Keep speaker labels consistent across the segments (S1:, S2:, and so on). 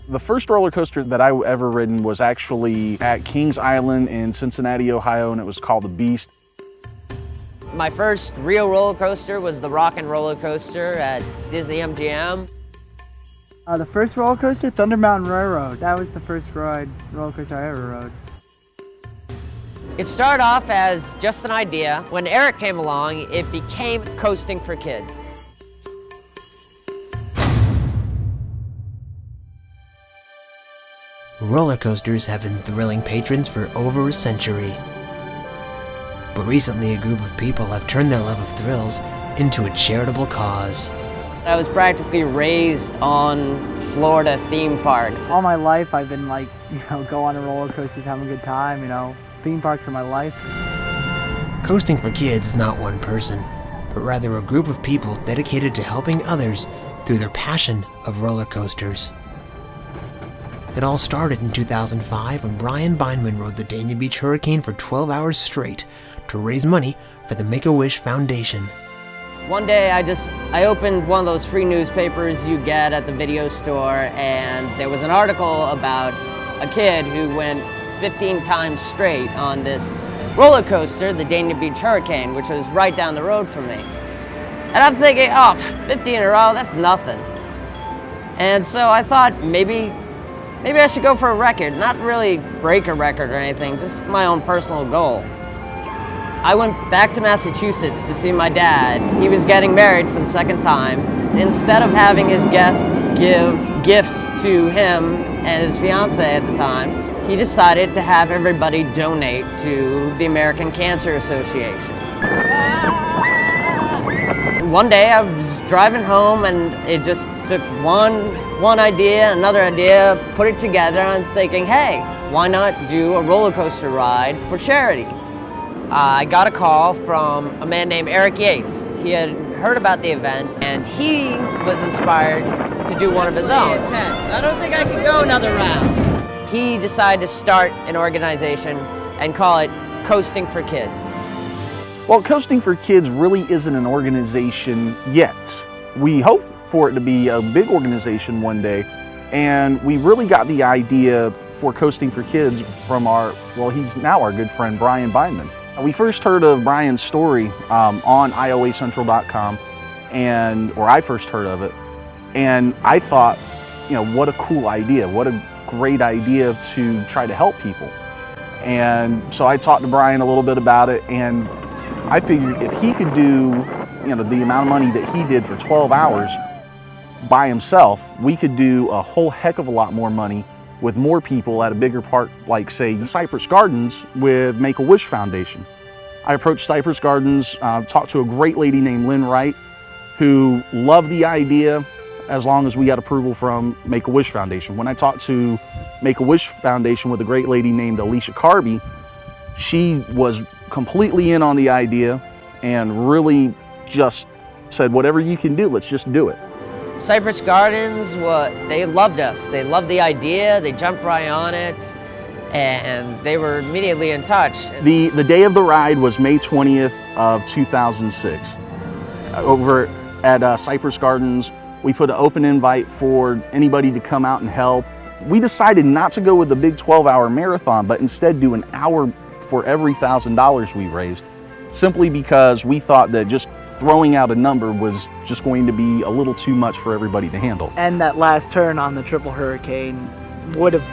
S1: The first roller coaster that I ever ridden was actually at Kings Island in Cincinnati, Ohio, and it was called the Beast.
S2: My first real roller coaster was the Rockin' Roller Coaster at Disney MGM.
S3: The first roller coaster, Thunder Mountain Railroad. That was the first roller coaster I ever rode.
S2: It started off as just an idea. When Eric came along, it became coasting for kids.
S4: Roller coasters have been thrilling patrons for over a century. But recently a group of people have turned their love of thrills into a charitable cause.
S2: I was practically raised on Florida theme parks.
S3: All my life I've been go on roller coasters, having a good time, Theme parks are my life.
S4: Coasting for Kids is not one person, but rather a group of people dedicated to helping others through their passion of roller coasters. It all started in 2005 when Brian Beinman rode the Dania Beach Hurricane for 12 hours straight to raise money for the Make-A-Wish Foundation.
S2: One day I opened one of those free newspapers you get at the video store, and there was an article about a kid who went 15 times straight on this roller coaster, the Dania Beach Hurricane, which was right down the road from me. And I'm thinking, 50 in a row, that's nothing. And so I thought maybe I should go for a record, not really break a record or anything, just my own personal goal. I went back to Massachusetts to see my dad. He was getting married for the second time. Instead of having his guests give gifts to him and his fiancée at the time, he decided to have everybody donate to the American Cancer Association. One day I was driving home and it just took one idea, another idea, put it together, and thinking, hey, why not do a roller coaster ride for charity? I got a call from a man named Eric Yates. He had heard about the event and he was inspired to do one of his own. I don't think I can go another round. He decided to start an organization and call it Coasting for Kids.
S1: Well, Coasting for Kids really isn't an organization yet. We hope for it to be a big organization one day, and we really got the idea for Coasting for Kids from he's now our good friend, Brian Beinman. We first heard of Brian's story on iowacentral.com, or I first heard of it, and I thought, what a cool idea, what a great idea to try to help people. And so I talked to Brian a little bit about it, and I figured if he could do, the amount of money that he did for 12 hours by himself, we could do a whole heck of a lot more money with more people at a bigger park, like say Cypress Gardens with Make-A-Wish Foundation. I approached Cypress Gardens, talked to a great lady named Lynn Wright, who loved the idea as long as we got approval from Make-A-Wish Foundation. When I talked to Make-A-Wish Foundation with a great lady named Alicia Carby, she was completely in on the idea and really just said, whatever you can do, let's just do it.
S2: Cypress Gardens, they loved us. They loved the idea, they jumped right on it, and they were immediately in touch.
S1: The day of the ride was May 20th of 2006. Over at Cypress Gardens, we put an open invite for anybody to come out and help. We decided not to go with the big 12-hour marathon, but instead do an hour for every $1,000 we raised, simply because we thought that just throwing out a number was just going to be a little too much for everybody to handle.
S3: And that last turn on the triple hurricane would have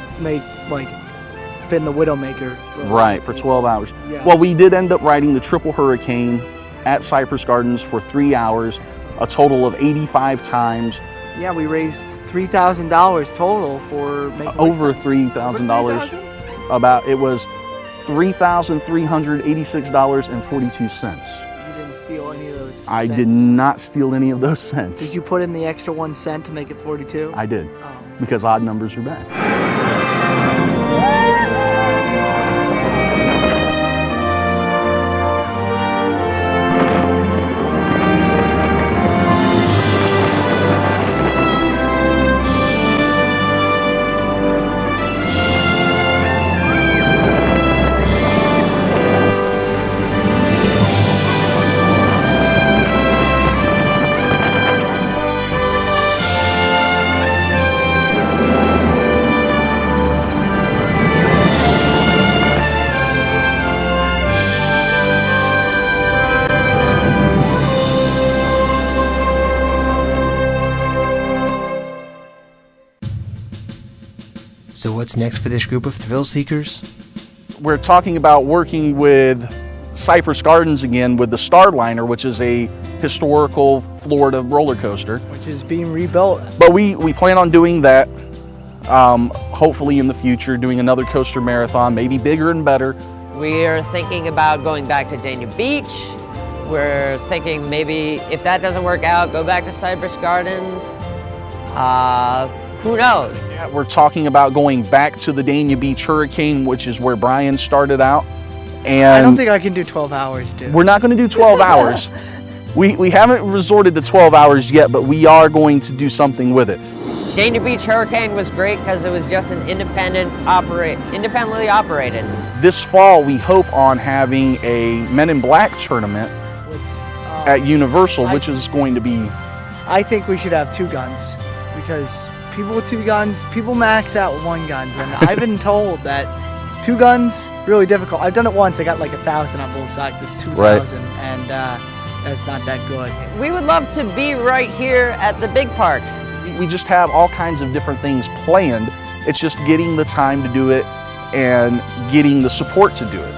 S3: been the Widowmaker.
S1: Right, for 12 hours.
S3: Yeah.
S1: Well, we did end up riding the triple hurricane at Cypress Gardens for 3 hours, a total of 85 times.
S3: Yeah, we raised $3,000 total for
S1: over $3,000. It was $3,386.42.
S3: You didn't steal any of those cents?
S1: I did not steal any of those cents.
S3: Did you put in the extra 1 cent to make it 42?
S1: I did,
S3: Oh.
S1: because odd numbers are bad.
S4: So what's next for this group of thrill seekers?
S1: We're talking about working with Cypress Gardens again with the Starliner, which is a historical Florida roller coaster.
S3: Which is being rebuilt.
S1: But we plan on doing that, hopefully in the future, doing another coaster marathon, maybe bigger and better.
S2: We're thinking about going back to Dania Beach. We're thinking maybe if that doesn't work out, go back to Cypress Gardens. Who knows?
S1: Yeah, we're talking about going back to the Dania Beach Hurricane, which is where Brian started out. And
S3: I don't think I can do 12 hours, dude.
S1: we're not going to do 12 hours. We haven't resorted to 12 hours yet, but we are going to do something with it.
S2: Dania Beach Hurricane was great because it was just an independently operated.
S1: This fall, we hope on having a Men in Black tournament at Universal, which is going to be...
S3: I think we should have 2 guns, because people with 2 guns, people max out with 1 gun, and I've been told that 2 guns, really difficult. I've done it once, I got like 1,000 on both sides, it's 2,000,
S1: Right.
S3: and that's not that good.
S2: We would love to be right here at the big parks.
S1: We just have all kinds of different things planned. It's just getting the time to do it and getting the support to do it.